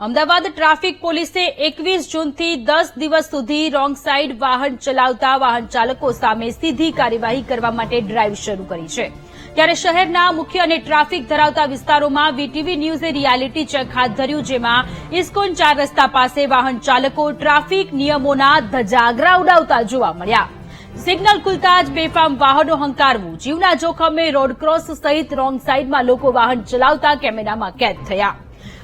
Ahmedabad traffic પોલીસે 21 જૂનથી 10 દિવસ સુધી રોંગ સાઇડ વાહન ચલાવતા વાહન ચાલકો સામે સીધી કાર્યવાહી કરવા માટે ડ્રાઇવ શરૂ કરી છે. ત્યારે શહેરના મુખ્ય અને ટ્રાફિક ધરાવતા વિસ્તારોમાં વીટીવી ન્યૂઝે રિયાલિટી ચેક હાથ ધર્યું, જેમાં ઇસ્કોન 4 રસ્તા પાસે વાહન ચાલકો ટ્રાફિક નિયમોના ધજાગરા ઉડાવતા જોવા મળ્યા. સિગ્નલ ખુલતા જ બેફામ વાહનો હંકારવું, જીવના જોખમે રોડ ક્રોસ સહિત રોંગ સાઇડમાં લોકો વાહન ચલાવતા કેમેરામાં કેદ થયા.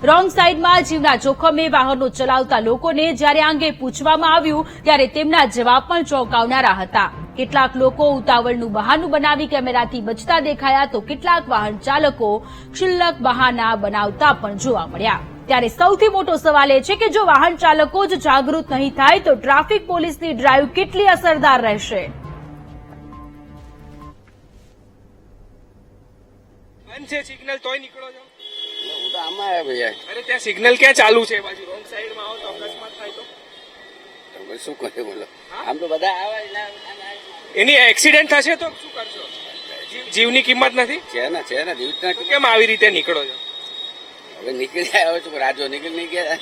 રોંગ સાઇડમાં જીવના જોખમે વાહનો ચલાવતા લોકોને જ્યારે આ અંગે પૂછવામાં આવ્યું ત્યારે તેમના જવાબ પણ ચોંકાવનારા હતા. કેટલાક લોકો ઉતાવળનું બહાનું બનાવી કેમેરાથી બચતા દેખાયા, તો કેટલાક વાહન ચાલકો ક્ષુલ્લક બહાના બનાવતા પણ જોવા મળ્યા. ત્યારે સૌથી મોટો સવાલ એ છે કે જો વાહન ચાલકો જ જાગૃત નહીં થાય તો ટ્રાફિક પોલીસની ડ્રાઇવ કેટલી અસરદાર રહેશે. સિગ્નલ તોય નીકળો છો? હું તો આમાં આવ્યા ભૈયા. અરે ત્યાં સિગ્નલ ક્યાં ચાલુ છે? બાજુ રોંગ સાઈડમાં આવો તો અકસ્માત થાય તો શું કરે બોલો? આમ તો બધા આવે એની એક્સિડન્ટ થશે તો શું કરશો? જીવની કિંમત નથી છે ને જીવતા કેમ આવી રીતે નીકળો છો? હવે નીકળી આવ્યો છું, રાજો નીકળી ગયા.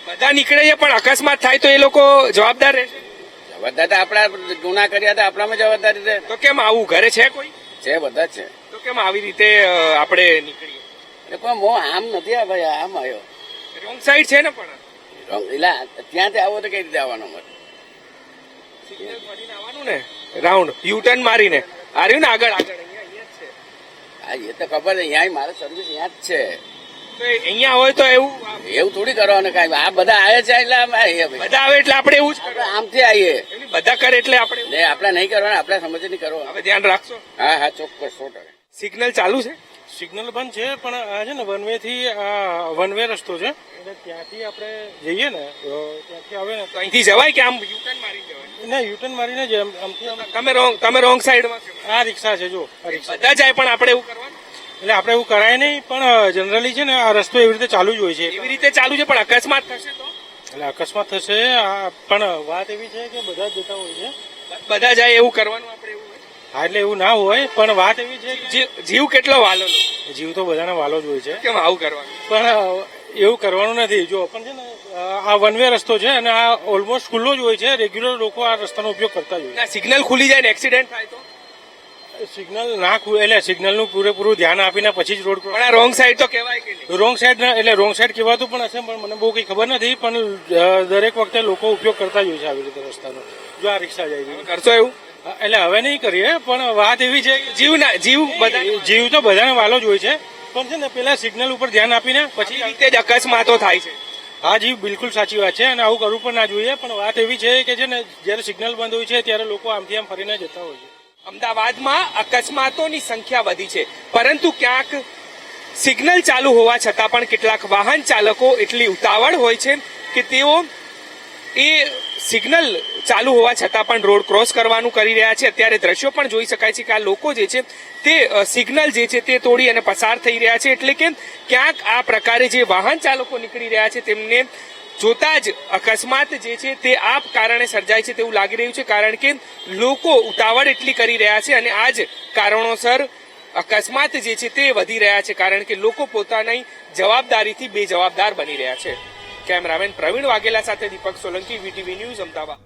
બધા નીકળે છે પણ અકસ્માત થાય તો એ લોકો જવાબદાર રહેશે? જવાબદાર તો આપણા ગુના કર્યા હતા, આપણામાં જવાબદારી છે. તો કેમ આવું? ઘરે છે કોઈ? છે, બધા જ છે. તો કેમ આવી રીતે આપણે નીકળીએ? પણ હું આમ નથી આ ભાઈ, આમ આવ્યો. રોંગ સાઈડ છે ને પણ એટલે ત્યાંથી આવો તો કઈ રીતે આવવાનો મારે? સિગ્નલ ફરીને આવવાનું ને, રાઉન્ડ યુટર્ન મારીને આવ્યું ને આગળ અહીંયા જ છે. હા, એ તો ખબર છે. અહીંયા મારે સર્વિસ અહીંયા જ છે. તો અહીંયા હોય તો એવું થોડી કરવાનું કઈ. આ બધા આવે છે એટલે બધા આવે એટલે આપણે એવું જ કરવાનું. આમથી આવીએ બધા કરે એટલે આપણે આપણે નહીં કરવાના, આપણે સમજ નહીં કરવાનું. હવે ધ્યાન રાખશો? હા ચોક્કસ 100%. સિગ્નલ ચાલુ છે? સિગ્નલ બંધ છે પણ આ છે ને વન વે થી વન વે રસ્તો છે, એટલે ત્યાંથી આપણે જઈએ ને ત્યાંથી આવે ને તો અહીંથી જવાય કે આમ યુટર્ન મારી જવાય? ના, યુટર્ન મારીને જ આમથી તમે રોંગ સાઈડમાં આ રિક્ષા છે. જો આ રિક્ષા બધા જાય પણ આપણે એવું કરવાનું? એટલે આપણે એવું કરાય નહીં, પણ જનરલી છે ને આ રસ્તો એવી રીતે ચાલુ જ હોય છે. એવી રીતે ચાલુ છે પણ અકસ્માત થશે તો? એટલે અકસ્માત થશે, પણ વાત એવી છે કે બધા જ જતા હોય છે. બધા જાય એવું કરવાનું આપણે? એવું હા, એટલે એવું ના હોય, પણ વાત એવી છે કે જીવ કેટલો વાલો? જીવ તો બધાને વાલો જ હોય છે. કેમ આવું કરવાનું? પણ એવું કરવાનું નથી. જો પણ છે ને આ વન વે રસ્તો છે અને આ ઓલમોસ્ટ ખુલ્લો જ હોય છે. રેગ્યુલર લોકો આ રસ્તાનો ઉપયોગ કરતા જ હોય. સિગ્નલ ખુલી જાય ને એક્સિડન્ટ થાય તો? સિગ્નલ ના ખુલે એટલે સિગ્નલનું પૂરેપૂરું ધ્યાન આપીને પછી જ રોડ પર. પણ આ રોંગ સાઈડ તો કહેવાય કે નહીં? રોંગ સાઈડ એટલે રોંગ સાઈડ કહેવાતું પણ હશે, પણ મને બહુ કઈ ખબર નથી. પણ દરેક વખતે લોકો ઉપયોગ કરતા જ હોય છે આવી રીતે રસ્તાનો. જો આ રિક્ષા જાય કરશો એવું? એટલે હવે નહીં કરીએ, પણ વાત એવી છે કે જીવ તો બધાને વાલો જ હોય છે. પણ છે ને પેલા સિગ્નલ ઉપર ધ્યાન આપીને પછી રીતે જ અકસ્માતો થાય છે. હા જી, બિલકુલ સાચી વાત છે અને આવું કરવું પણ ના જોઈએ. પણ વાત એવી છે કે છે ને જયારે સિગ્નલ બંધ હોય છે ત્યારે લોકો આમથી આમ ફરીને જતા હોય છે. અમદાવાદમાં અકસ્માતોની સંખ્યા વધી છે, પરંતુ ક્યાંક સિગ્નલ ચાલુ હોવા છતાં પણ કેટલાક વાહન ચાલકો એટલી ઉતાવળ હોય છે કે તેઓ એ સિગ્નલ ચાલુ હોવા છતાં પણ રોડ ક્રોસ કરવાનું કરી રહ્યા છે. અત્યારે દ્રશ્યો પણ જોઈ શકાય છે કે આ લોકો જે છે તે સિગ્નલ જે છે તે તોડી અને પસાર થઈ રહ્યા છે. એટલે કે ક્યાંક આ પ્રકારે જે વાહન ચાલકો નીકળી રહ્યા છે તેમને જોતા જ અકસ્માત જે છે તે આ કારણે સર્જાય છે તેવું લાગી રહ્યું છે, કારણ કે લોકો ઉતાવળ એટલી કરી રહ્યા છે અને આ જ કારણોસર અકસ્માત જે છે તે વધી રહ્યા છે, કારણ કે લોકો પોતાની જવાબદારીથી બેજવાબદાર બની રહ્યા છે. કેમેરામેન પ્રવીણ વાઘેલા સાથે દીપક સોલંકી, વીટીવી ન્યૂઝ, અમદાવાદ.